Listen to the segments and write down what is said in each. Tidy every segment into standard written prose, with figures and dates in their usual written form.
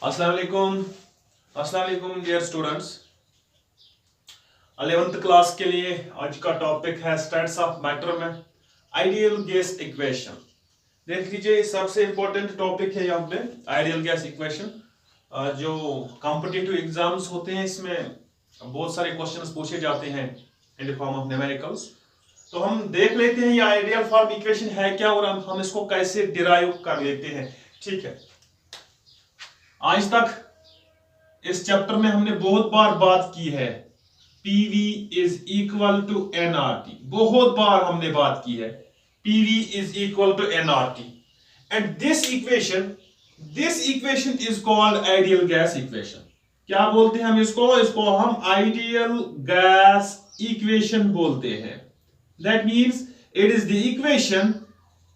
अस्सलाम वालेकुम dear students. 11th class के लिए आज का टॉपिक है स्टेट्स ऑफ मैटर में आइडियल गैस इक्वेशन। देख लीजिए, सबसे इंपॉर्टेंट टॉपिक है यहाँ पे आइडियल गैस इक्वेशन। जो कॉम्पिटिटिव एग्जाम्स होते हैं इसमें बहुत सारे क्वेश्चंस पूछे जाते हैं in the form of numericals. तो हम देख लेते हैं ये आइडियल फॉर्म इक्वेशन है क्या और हम इसको कैसे डिराइव कर लेते हैं। ठीक है, आज तक इस चैप्टर में हमने बहुत बार बात की है PV is equal to nRT। बहुत बार हमने बात की है PV is equal to nRT and this equation is called ideal gas equation. क्या बोलते हैं हम इसको हम आइडियल गैस इक्वेशन बोलते हैं। That means it is the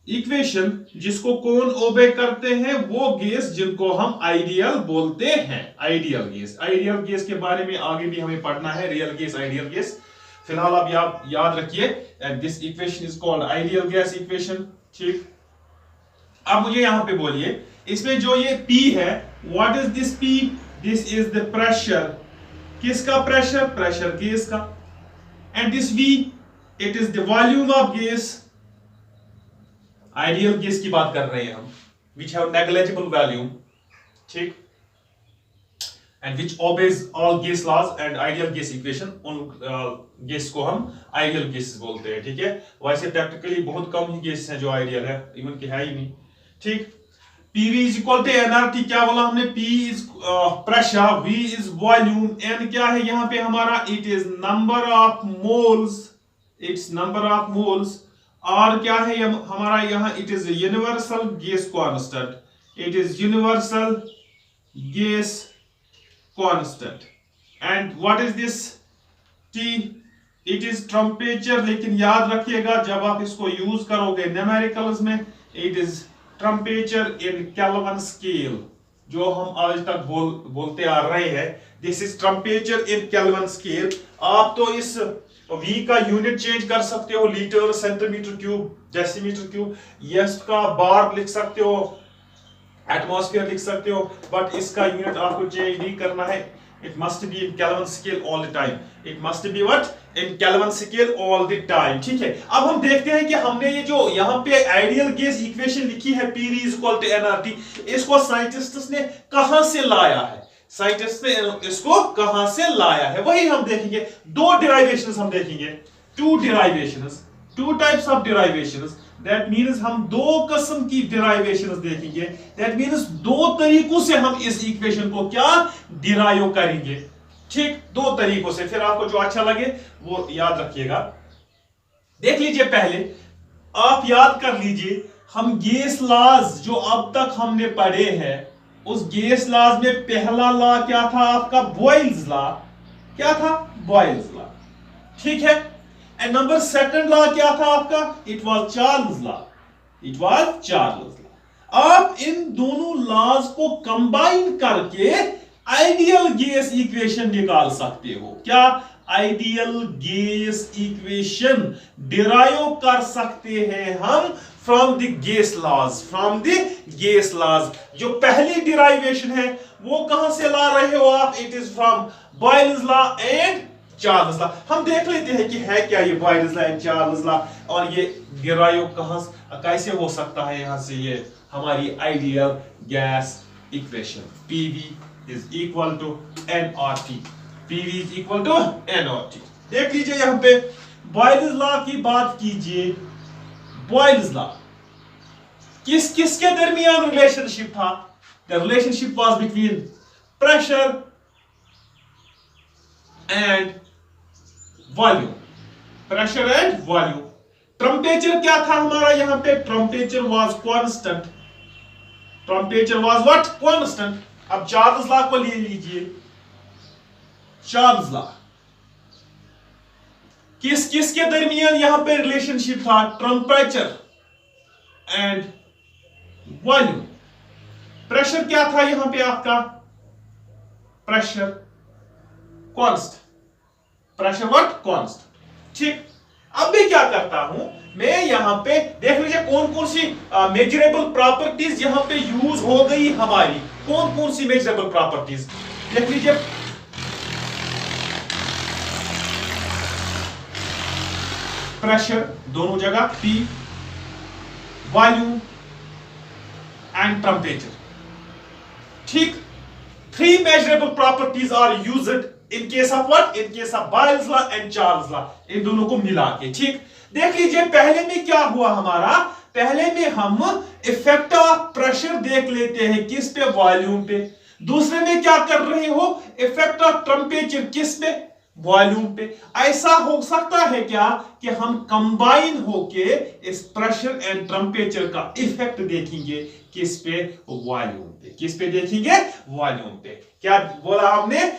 equation जिसको कौन ओबे करते हैं, वो गैस जिनको हम आइडियल बोलते हैं। आइडियल गैस के बारे में आगे भी हमें पढ़ना है, रियल गैस, आइडियल गैस। फिलहाल आप याद रखिए this equation is called ideal gas equation. ठीक, अब मुझे यहां पे बोलिए, इसमें जो ये P है, what is this P? This is the pressure. किसका प्रेशर? प्रेशर गैस का। And this V, it is the volume of gas. Ideal gas की बात कर रहे हैं हम, which have negligible volume, ठीक, and which obeys all gas laws and ideal gas equation। उन गैस को हम आइडियल गैस बोलते हैं। ठीक है, वैसे प्रैक्टिकली बहुत कम ही गैस हैं जो आइडियल है, इवन कि है ही नहीं। ठीक, PV is equal to nRT। क्या बोला हमने? P is pressure, V is volume, N क्या है यहाँ पे हमारा? It is number of moles, और क्या है हमारा यहाँ? It is universal gas constant. And what is this T? It is temperature. लेकिन याद रखिएगा जब आप इसको यूज करोगे न्यूमेरिकल्स में, it is temperature in kelvin scale, जो हम आज तक बोलते आ रहे हैं। This is temperature in kelvin scale. आप तो इस V का यूनिट चेंज कर सकते हो, litre, centimetre cube, decimetre cube, yes का बार लिख सकते हो, एटमॉस्फेयर लिख सकते हो, बट इसका यूनिट आपको चेंज नहीं करना है। It must be in kelvin scale all the time. In kelvin scale all the time. ठीक है, अब हम देखते हैं कि हमने ये जो यहाँ पे आइडियल गैस इक्वेशन लिखी है PV is equal to nRT, इसको साइंटिस्ट्स ने कहां से लाया है? साइंटिस्ट ने इसको कहां से लाया है वही हम देखेंगे। दो डिराइवेशंस हम देखेंगे, two types of derivations. That means हम दो किस्म की डिराइवेशंस देखेंगे। दैट मींस दो तरीकों से हम इस इक्वेशन को क्या डिराइव करेंगे। ठीक, दो तरीकों से, फिर आपको जो अच्छा लगे वो याद रखिएगा। देख लीजिए, पहले आप याद कर लीजिए, हम गैस लॉज जो अब तक हमने पढ़े हैं, उस गैस लॉज में पहला लॉ क्या था आपका? Boyle's law. क्या था? Boyle's law. ठीक है, एंड नंबर सेकंड लॉ क्या था आपका? It was Charles law. आप इन दोनों लॉज को कंबाइन करके आइडियल गैस इक्वेशन निकाल सकते हो। क्या? आइडियल गैस इक्वेशन डिराइव कर सकते हैं हम फ्रॉम द गैस लॉज। जो पहली डिराइवेशन है वो कहां से ला रहे हो आप? It is from boils law and Charles law. हम देख लेते हैं कि है क्या ये boils law and Charles law, और ये डिराइव कैसे हो सकता है यहां से ये हमारी ideal gas equation. PV is equal to nRT। देख लीजिए यहां पे बॉयल्स लॉ की बात कीजिए। बॉयल्स लॉ किसके दरमियान रिलेशनशिप था? The relationship was between pressure and volume. Temperature क्या था हमारा यहां पे? Temperature was constant. अब चार्ल्स लॉ को ले लीजिए। चार्ल्स लॉ किसके दरमियान यहां पे रिलेशनशिप था? Temperature and volume. प्रेशर क्या था यहां पे आपका? Pressure constant. ठीक, अब मैं क्या करता हूं, मैं यहां पे देख लीजिए कौन कौन सी मेजरेबल प्रॉपर्टीज यहां पे यूज हो गई हमारी, कौन कौन सी मेजरेबल प्रॉपर्टीज देख लीजिए। प्रेशर दोनों जगह P, वॉल्यूम एंड टेम्परेचर, ठीक। 3 measurable properties are used in case of what? In case of Boyle's law and Charles law, इन दोनों को मिला के, ठीक। देख लीजिए पहले में क्या हुआ हमारा, पहले में हम इफेक्ट ऑफ प्रेशर देख लेते हैं किस पे, वॉल्यूम पे। दूसरे में क्या कर रहे हो, इफेक्ट ऑफ टेम्परेचर किस पे, वॉल्यूम पे। ऐसा हो सकता है क्या कि हम कंबाइन होके इस प्रेशर एंड टेम्परेचर का इफेक्ट देखेंगे किस पे, वॉल्यूम पे। किस पे देखेंगे, वॉल्यूम पे। क्या बोला हमने,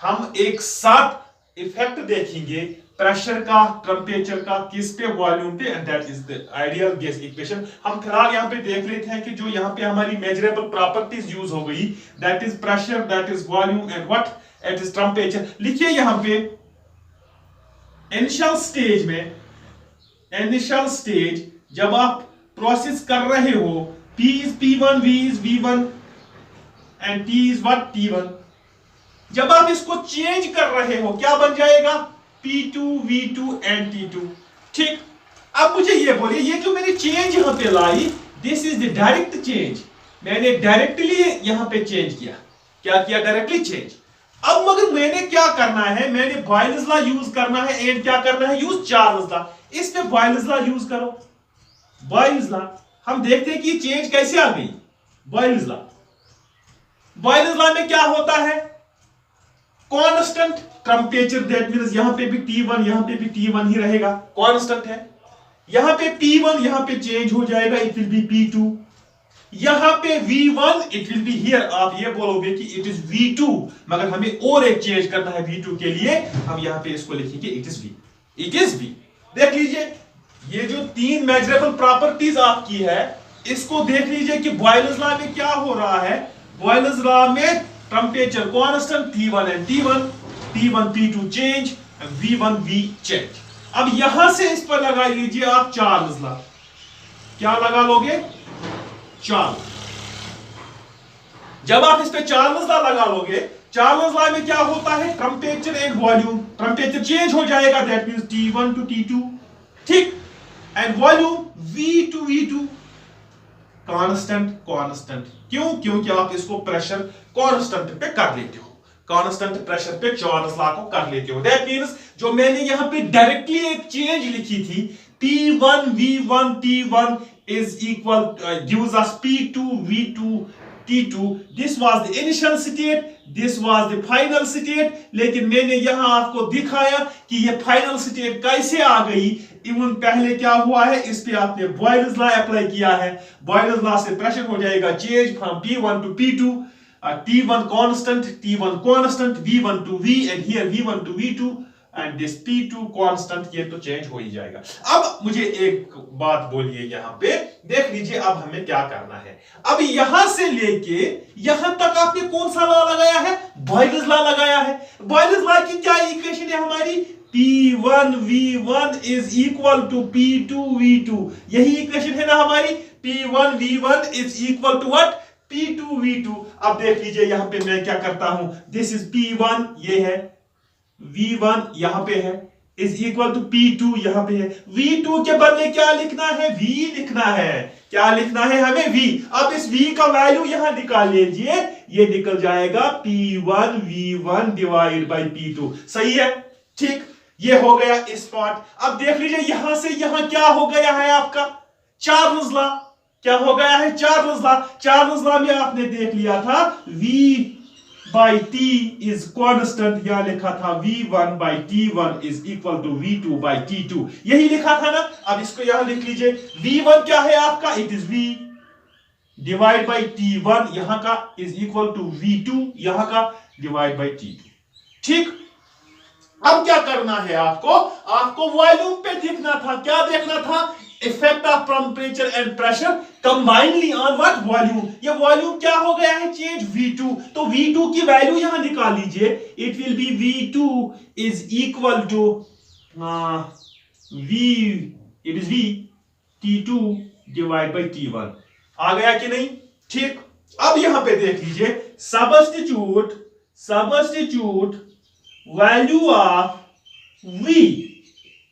हम एक साथ इफेक्ट देखेंगे प्रेशर का, टेम्परेचर का, किस पे, वॉल्यूम पे, and that is the ideal gas equation. हम फिलहाल यहां पे देख लेते हैं कि जो यहां पे हमारी मेजरेबल प्रॉपर्टीज यूज हो गई, that is pressure, that is volume and what, it is temperature. लिखिए यहां पे इनिशियल स्टेज में, इनिशियल स्टेज जब आप प्रोसेस कर रहे हो, P is P1, V is V1 and T is what, T1। जब आप इसको चेंज कर रहे हो क्या बन जाएगा, P2, V2 and T2, ठीक। अब मुझे ये बोलिए, ये जो मैंने चेंज यहां पे लाई, this is the direct change, मैंने डायरेक्टली यहां पे चेंज किया। क्या किया, डायरेक्टली चेंज। अब मगर मैंने क्या करना है, मैंने बॉयल्स लॉ यूज करना है एंड क्या करना है, यूज चार्ल्स लॉ। इस पे बॉयल्स लॉ यूज करो, बॉयल्स लॉ। हम देखते हैं कि चेंज कैसे आ गई, बॉयल्स लॉ। बॉयल्स लॉ में क्या होता है, कांस्टेंट टेम्परेचर, दैट मींस यहां पे भी T1, यहां पे भी T1 ही रहेगा, कांस्टेंट है। यहां पे P1 यहां पे चेंज हो जाएगा, इट विल बी P2। यहां पे V1 it will be here, आप ये बोलोगे कि इट इज V2, मगर हमें और एक चेंज करना है V2 के लिए, हम यहां पे इसको लिखेंगे it is V, it is V। देख लीजिए ये जो 3 मेजरेबल प्रॉपर्टीज आपकी है, इसको देख लीजिए कि बॉयल्स लॉ में क्या हो रहा है। बॉयल्स लॉ में temperature constant T1 and T1, P1 P2 change, V1 V change. अब यहां से इस पर लगा लीजिए आप चार्ल्स लॉ। क्या लगा लोगे, चार्ल्स। जब आप इस पे चार्ल्स लॉ लगा लोगे, चार्ल्स लॉ में क्या होता है, temperature and volume, temperature change हो जाएगा, that means T1 to T2, ठीक। And volume V to V2, constant constant. क्यों, क्योंकि आप इसको प्रेशर कांस्टेंट पे कर लेते हो, कांस्टेंट प्रेशर पे चार्ल्स लॉ को कर लेते हो। दैट मींस जो मैंने यहां पे डायरेक्टली एक चेंज लिखी थी, P1 V1 T1 is equal gives us P2 V2 T2, this was the initial state, this was the final state। लेकिन मैंने यहां आपको दिखाया कि ये फाइनल स्टेट कैसे आ गई। इवन पहले क्या हुआ है, इस पे आपने बॉयल्स लॉ अप्लाई किया है, बॉयल्स लॉ से प्रेशर हो जाएगा change from P1 to P2, T1 constant, V1 to V and here V1 to V2 and this P2 constant, ये तो चेंज हो ही जाएगा। अब मुझे एक बात बोलिए यहां पे, देख लीजिए अब हमें क्या करना है। अब यहां से लेके यहां तक आपने कौन सा लॉ लगाया है, बॉयल्स लॉ लगाया है। बॉयल्स लॉ की क्या इक्वेशन है हमारी, P1 V1 is equal to P2 V2, यही इक्वेशन है ना हमारी, P1 V1 is equal to what, P2 V2। अब देख लीजिए यहां पे मैं क्या करता हूं, दिस इज P1 ये है, V1 यहां पे है, इज इक्वल टू P2 यहां पे है। V2 के बदले क्या लिखना है, V लिखना है। क्या लिखना है हमें, V। अब इस V का वैल्यू यहां निकाल लीजिए, ये निकल जाएगा P1 V1 divide by P2, सही है, ठीक। ये हो गया इस पार्ट। अब देख लीजिए यहां से यहां क्या हो गया है आपका, चार्ल्स लॉ। क्या हो गया है, चार्ल्स लॉ। चार्ल्स लॉ में आपने देख लिया था V by T is constant, यहां लिखा था V1 by T1 is equal to V2 by T2, यही लिखा था ना। अब इसको यहां लिख लीजिए, V1 क्या है आपका, it is V divide by T1 यहां का is equal to V2 यहां का डिवाइड बाई T2, ठीक। अब क्या करना है आपको वॉल्यूम पे देखना था। क्या देखना था, effect of temperature and pressure combinedly on what, volume. ये वॉल्यूम क्या हो गया है, चेंज V2। तो V2 की वैल्यू यहां निकाल लीजिए, it will be V2 is equal to V it is V T2 divide by T1। आ गया कि नहीं? ठीक। अब यहां पे देख लीजिए, substitute value of V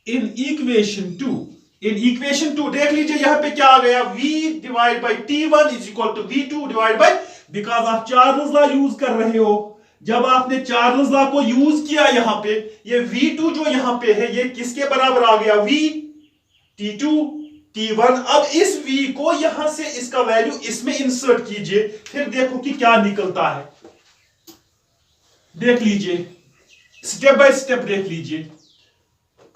in equation 2। In equation 2 देख लीजिए यहां पे क्या आ गया, V divide by T1 is equal to V2 divide by, because आप चार्ल्स लॉ यूज कर रहे हो। जब आपने चार्ल्स लॉ को यूज किया यहां पे, ये V2 जो यहां पे है ये किसके बराबर आ गया, V T2 T1। अब इस V को यहां से इसका वैल्यू इसमें इंसर्ट कीजिए, फिर देखो कि क्या निकलता है। देख लीजिए, स्टेप बाय स्टेप देख लीजिए,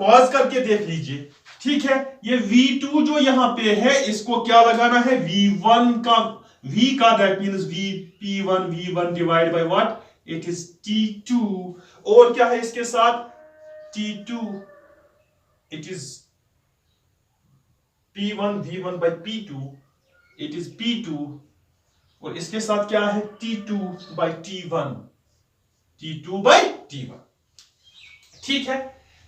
पॉज करके देख लीजिए। ठीक है, ये V2 जो यहां पे है इसको क्या लगाना है, V1 का, V का that means V1 divide by what, it is T2। और क्या है इसके साथ, T2, it is V1 by P2, it is P2। और इसके साथ क्या है, T2 bye T1, T2 bye T1। ठीक है,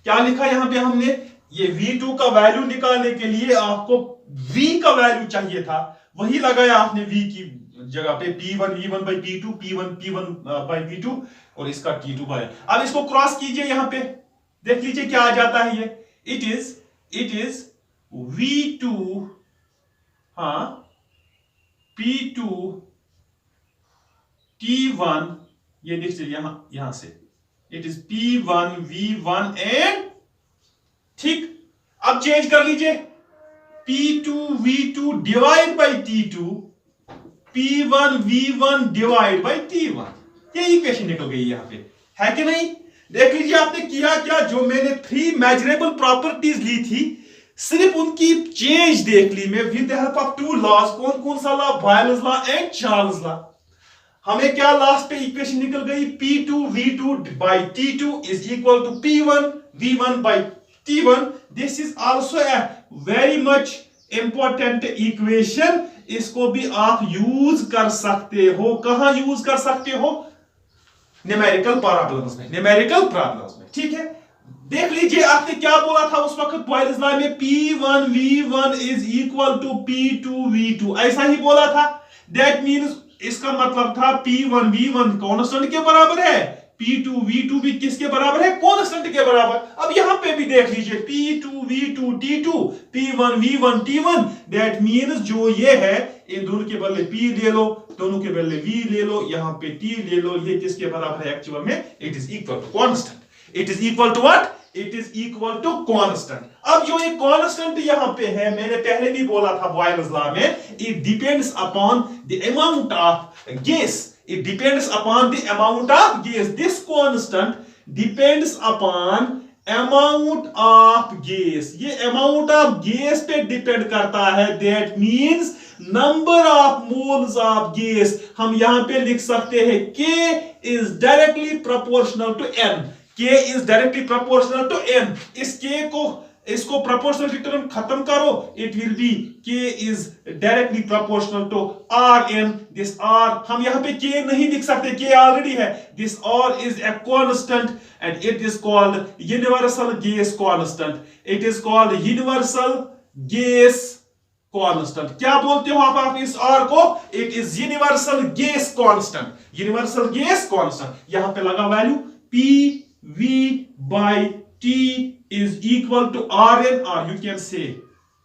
क्या लिखा यहां पे हमने, ये V2 का वैल्यू निकालने के लिए आपको V का वैल्यू चाहिए था, वही लगाया आपने V की जगह पे, V1 by P2, P1 by P2, और इसका T2 बाय। अब इसको क्रॉस कीजिए, यहां पे देख लीजिए क्या आ जाता है, ये it is V2 P2 T1, ये देख लीजिए यहां से it is P1 V1 and, ठीक। अब चेंज कर लीजिए, P2 V2 divide by T2, P1 V1 divide by T1। ये इक्वेशन निकल गई यहां पे, है कि नहीं? देख लीजिए आपने किया क्या, जो मैंने 3 मेजरेबल प्रॉपर्टीज ली थी, सिर्फ उनकी चेंज देख ली मैं with the help of 2 laws. कौन कौन सा law, Boyle's law and Charles law. हमें क्या लास्ट पे इक्वेशन निकल गई, P2 V2 by T2 is equal to P1 V1 by T1। This is also a very much important equation। इसको भी आप यूज कर सकते हो, कहां यूज कर सकते हो, न्यूमेरिकल प्रॉब्लम्स में, ठीक है। देख लीजिए आपने क्या बोला था उस वक्त बॉयल्स लॉ में, P1 V1 is equal to P2 V2, ऐसा ही बोला था। दैट मीन्स इसका मतलब था P1 V1 कांस्टेंट के बराबर है, P2 V2 भी किसके बराबर है, कांस्टेंट के बराबर। अब यहां पे भी देख लीजिए, P2 V2 T2, P1 V1 T1, that means जो ये है, इन दोनों के बदले P ले लो, दोनों के बदले V ले लो, यहां पे T ले लो, ये किसके बराबर है एक्चुअल में, it is equal to constant. It is equal to what, it is equal to constant. अब जो ये कांस्टेंट यहां पे है, मैंने पहले भी बोला था बॉयल्स लॉ में, it depends upon the amount of gas, it depends upon the amount of gas। this constant depends upon amount of gas। ये amount of gas पे डिपेंड करता है, that means number of moles of gas। हम यहां पे लिख सकते हैं K is directly proportional to N। K is directly proportional to N। इस K को, इसको प्रोपोर्शनल टर्म खत्म करो, it will B K is directly proportional to Rn। This R हम यहां पे K नहीं लिख सकते, K ऑलरेडी है। This R is a constant and it is called universal gas constant। it is called universal gas constant। क्या बोलते हो आप इस R को, it is universal gas constant। universal gas constant यहां पे लगा value PV by T is equal to Rn, or you can say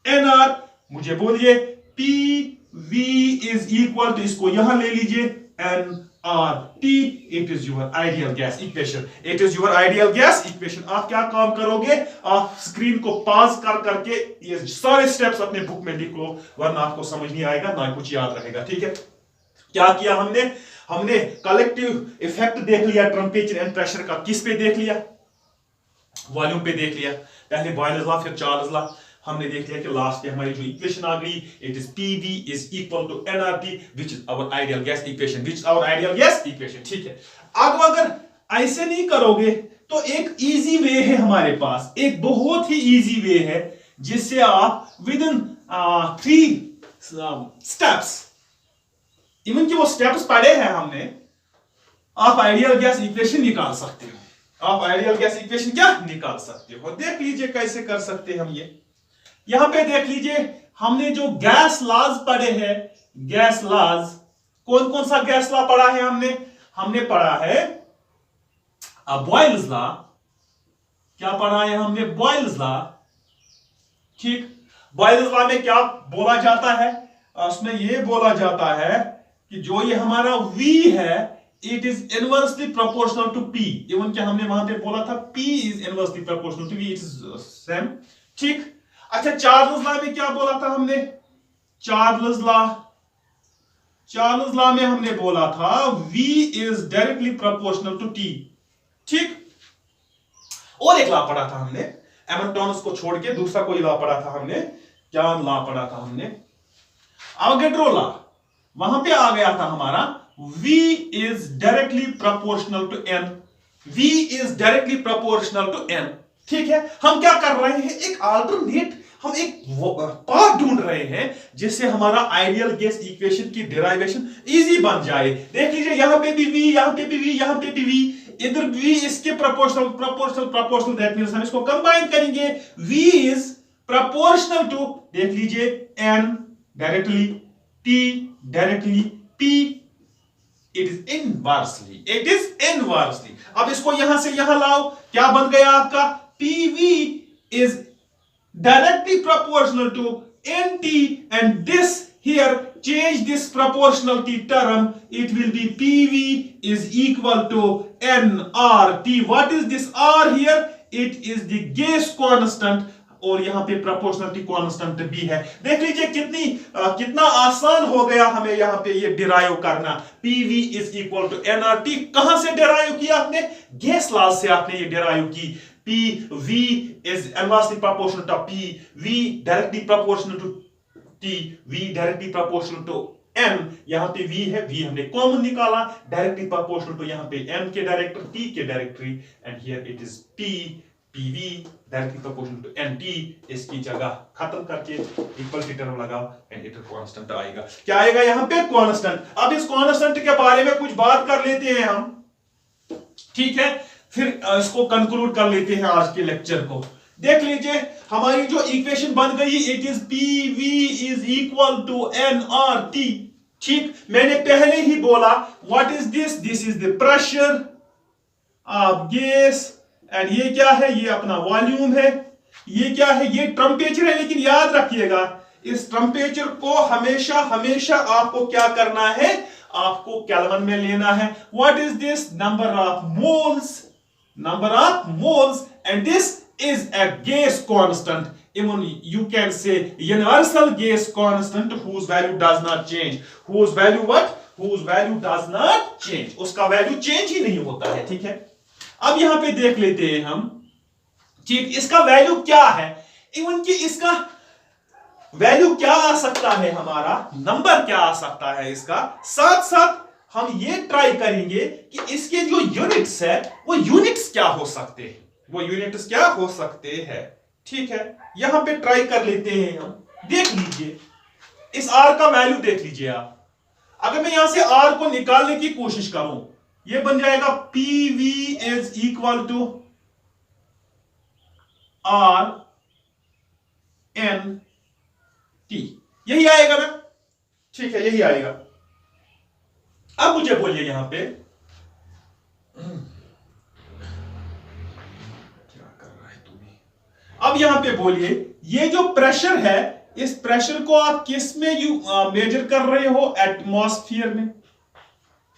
NR। मुझे बोलिए PV is equal to, इसको यहां ले लीजिए, NRT। it is your ideal gas equation। it is your ideal gas equation। आप क्या काम करोगे, आप स्क्रीन को पॉज कर करके ये सारे स्टेप्स अपने बुक में लिख लो, वरना आपको समझ नहीं आएगा, ना कुछ याद रहेगा। ठीक है, क्या किया हमने कलेक्टिव इफेक्ट देख लिया टेंपरेचर एंड प्रेशर का, किस पे देख लिया, वॉल्यूम पे देख लिया। पहले बॉयल्स लॉ फिर चार्ल्स लॉ, हमने देख लिया कि लास्ट पे हमारी जो इक्वेशन आ गई, it is PV is equal to NRT which is our ideal gas equation. ठीक है, अब अगर ऐसे नहीं करोगे तो एक इजी वे है हमारे पास, एक बहुत ही इजी वे है जिससे आप विद इन 3 स्टेप्स, इवन कि वो स्टेप्स पढ़े हैं हमने, आप आइडियल गैस इक्वेशन निकाल सकते हो। आप आइडियल गैस इक्वेशन क्या निकाल सकते हो, देख लीजिए कैसे कर सकते हैं हम ये। यहां पे देख लीजिए, हमने जो गैस लॉज पढ़े हैं, गैस लॉज, कौन कौन सा गैस लॉ पढ़ा है हमने पढ़ा है बॉयल्स लॉ। क्या पढ़ा है हमने? Boyle's law. ठीक, बॉयल्स लॉ में क्या बोला जाता है? उसमें यह बोला जाता है कि जो ये हमारा V है, it is inversely proportional to P। Even क्या हमने वहां पे बोला था, P is inversely proportional to V, it is same. ठीक, अच्छा, चार्ल्स लॉ में क्या बोला था हमने? चार्ल्स लॉ में हमने बोला था V is directly proportional to T। ठीक, और एक लॉ पढ़ा था हमने, एमोटोनस को छोड़ के दूसरा कोई लॉ पढ़ा था हमने। क्या लॉ पढ़ा था हमने? Avogadro law. वहां पे आ गया था हमारा V is directly proportional to N। V is directly proportional to N। ठीक है, हम क्या कर रहे हैं? एक अल्टरनेट, हम एक पाथ ढूंढ रहे हैं जिससे हमारा आइडियल गैस इक्वेशन की डेरिवेशन इजी बन जाए। देख लीजिए, यहां पे भी V, यहां पे भी V, यहां पे भी V, इधर V इसके प्रोपोर्शनल दैट मींस हम इसको कंबाइन करेंगे। V इज प्रोपोर्शनल टू, देख लीजिए, N directly, T directly, P it is inversely. अब इसको यहां से यहां लाओ, क्या बन गया आपका? PV is directly proportional to NT, and this here, change this proportionality term, it will be PV is equal to nRT. What is this R here? It is the gas constant, और यहां पे proportionality constant भी है। देख लीजिए कितना आसान हो गया हमें यहां पे ये डिराइव करना। PV is equal to nRT। कहां से डिराइव किया आपने? गैस लॉ से आपने ये डिराइव की। PV is inversely proportional to P, V directly proportional to T, V directly proportional to N। यहां पे V है, V हमने कॉमन निकाला, डायरेक्टली प्रोपोर्शनल टू यहां पे N के डायरेक्टर, T के directory, and here it is PV directly proportional to NT। इसकी जगह खत्म करके इक्वल की टर्म लगाओ एंड इट कांस्टेंट आएगा। क्या आएगा यहां पे? कांस्टेंट। अब इस कांस्टेंट के बारे में कुछ बात कर लेते हैं हम, ठीक है, फिर इसको कंक्लूड कर लेते हैं आज के लेक्चर को। देख लीजिए, हमारी जो इक्वेशन बन गई, it is PV is equal to nRT। ठीक, मैंने पहले ही बोला, what is this? This is the pressure of gas, and ये क्या है? ये अपना वॉल्यूम है। ये क्या है? ये टेंपरेचर है। लेकिन याद रखिएगा, इस टेंपरेचर को हमेशा आपको क्या करना है? आपको केल्विन में लेना है। What is this? Number of moles, and this is a gas constant. Even you can say universal gas constant whose value does not change. Whose value what? Whose value does not change. उसका value change ही नहीं होता है। ठीक है, अब यहां पे देख लेते हैं हम, ठीक, इसका वैल्यू क्या है? इवन कि इसका वैल्यू क्या आ सकता है? हमारा नंबर क्या आ सकता है इसका? साथ साथ हम ये ट्राई करेंगे कि इसके जो यूनिट्स है, वो यूनिट्स क्या हो सकते हैं। ठीक है, यहां पे ट्राई कर लेते हैं हम। देख लीजिए, इस R का वैल्यू देख लीजिए आप। अगर मैं यहां से R को निकालने की कोशिश करूं, ये बन जाएगा PV is equal to R N T। यही आएगा ना? ठीक है, यही आएगा। अब मुझे बोलिए यहां पे, क्या कर रहा है तू भी? अब यहां पे बोलिए, ये जो प्रेशर है, इस प्रेशर को आप किस में मेजर कर रहे हो? एटमॉस्फेयर में।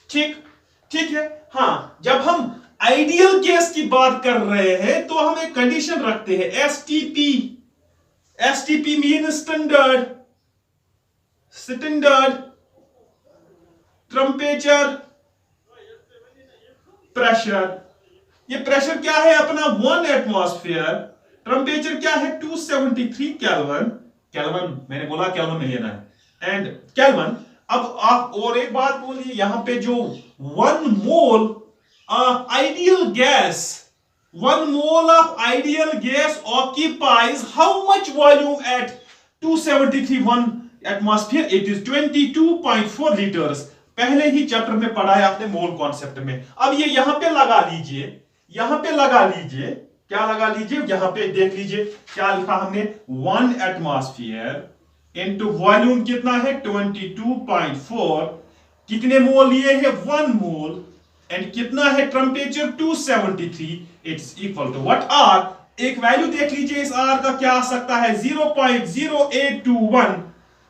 ठीक है। हां, जब हम आइडियल गैस की बात कर रहे हैं तो हम एक कंडीशन रखते हैं, STP mean standard temperature pressure. ये प्रेशर क्या है अपना? 1 एटमॉस्फेयर। टेम्परेचर क्या है? 273 केल्विन। मैंने बोला केल्विन में लेना है, एंड केल्विन। अब आप और एक बात बोलिए, यहां पे जो 1 mole of ideal gas occupies how much volume at 273 atmosphere? It is 22.4 litres. पहले ही चैप्टर में पढ़ा है आपने मोल कॉन्सेप्ट में। अब ये यहां पे लगा लीजिए, क्या लगा लीजिए, यहां पे देख लीजिए क्या लिखा हमने, 1 एटमॉस्फेयर इनटू वॉल्यूम कितना है 22.4, कितने मोल लिए है 1 मोल, एंड कितना है temperature 273, it's equal to what R, एक वैल्यू देख लीजिए इस आर का क्या आ सकता है, 0.0821,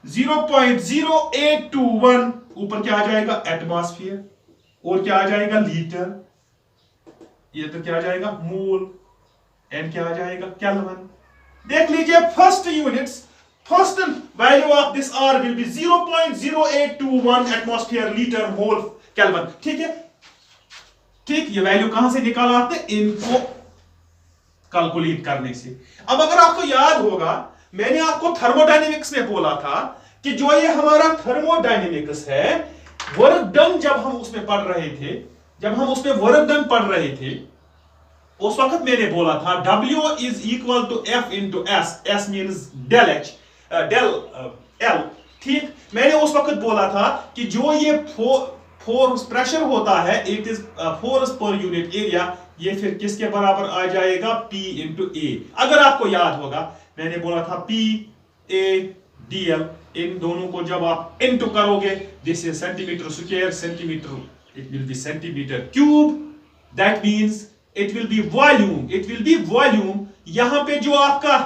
0.0821, ऊपर क्या आ जाएगा एटमॉस्फेयर, और क्या आ जाएगा लीटर, ये तो क्या आ जाएगा मोल, एंड क्या आ जाएगा केल्विन। देख लीजिए first units, first value of this R will be 0.0821 atmosphere litre mole kelvin. ठीक है, ठीक, ये वैल्यू कहां से निकाला आपने, इनको कैलकुलेट करने से। अब अगर आपको याद होगा, मैंने आपको थर्मोडायनेमिक्स में बोला था कि जो ये हमारा थर्मोडायनेमिक्स है, वर्क डन जब हम उसमें पढ़ रहे थे, जब हम उसमें वर्क डन पढ़ रहे थे, उस वक्त मैंने बोला था W is equal to F into S, S means del H, del L. ठीक, मैंने उस वक्त बोला था कि जो ये फोर्स प्रेशर होता है, it is force per unit area, ये फिर किसके बराबर आ जाएगा, P इंटू ए। अगर आपको याद होगा, मैंने बोला था P A dl, इन दोनों को जब आप इंटू करोगे, this is centimetre square, centimetre it will B centimetre cube, that means it will B volume, it will B volume. यहां पे जो आपका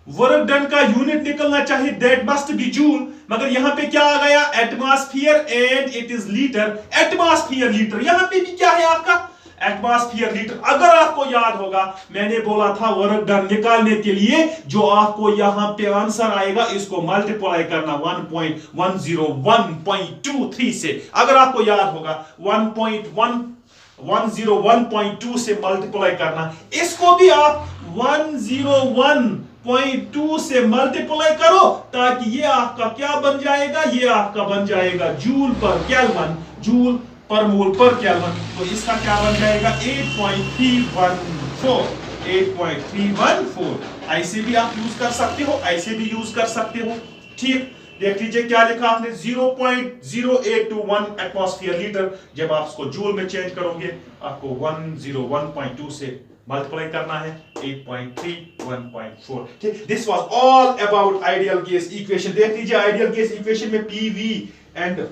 वर्क डन का यूनिट निकलना चाहिए, दैट मस्ट बी जूल, मगर यहां पे क्या आ गया, atmosphere, and it is litre, atmosphere litre, यहां पे भी क्या है आपका एटमॉस्फेयर लीटर। अगर आपको याद होगा, मैंने बोला था वर्क डन निकालने के लिए जो आपको यहां पे आंसर आएगा, इसको मल्टीप्लाई करना 1.101.23 से। अगर आपको याद होगा 101.2 से मल्टीप्लाई करना, इसको भी आप 101.2 से मल्टीप्लाई करो, ताकि ये आपका क्या बन जाएगा, ये आपका बन जाएगा जूल पर केल्विन, जूल पर मोल पर केल्विन। तो इसका क्या बन जाएगा 8.314, 8.314। ऐसे भी आप यूज कर सकते हो, ऐसे भी यूज कर सकते हो। ठीक, देख लीजिए क्या लिखा आपने, 0.0821 एटमॉस्फेयर लीटर, जब आप इसको जूल में चेंज करोगे, आपको 101.2 से मल्टीप्लाई करना है 8.314। ठीक, this was all about ideal gas equation. देख लीजिए आइडियल गैस इक्वेशन में पीवी एंड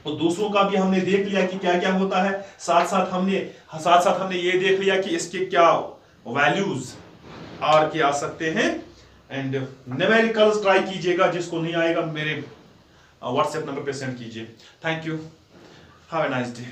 तो दूसरों का भी हमने देख लिया कि क्या क्या होता है, साथ साथ हमने ये देख लिया कि इसके क्या वैल्यूज आर के आ सकते हैं, एंड न्यूमेरिकल्स ट्राई कीजिएगा, जिसको नहीं आएगा मेरे व्हाट्सएप नंबर पे सेंड कीजिए। Thank you, have a nice day.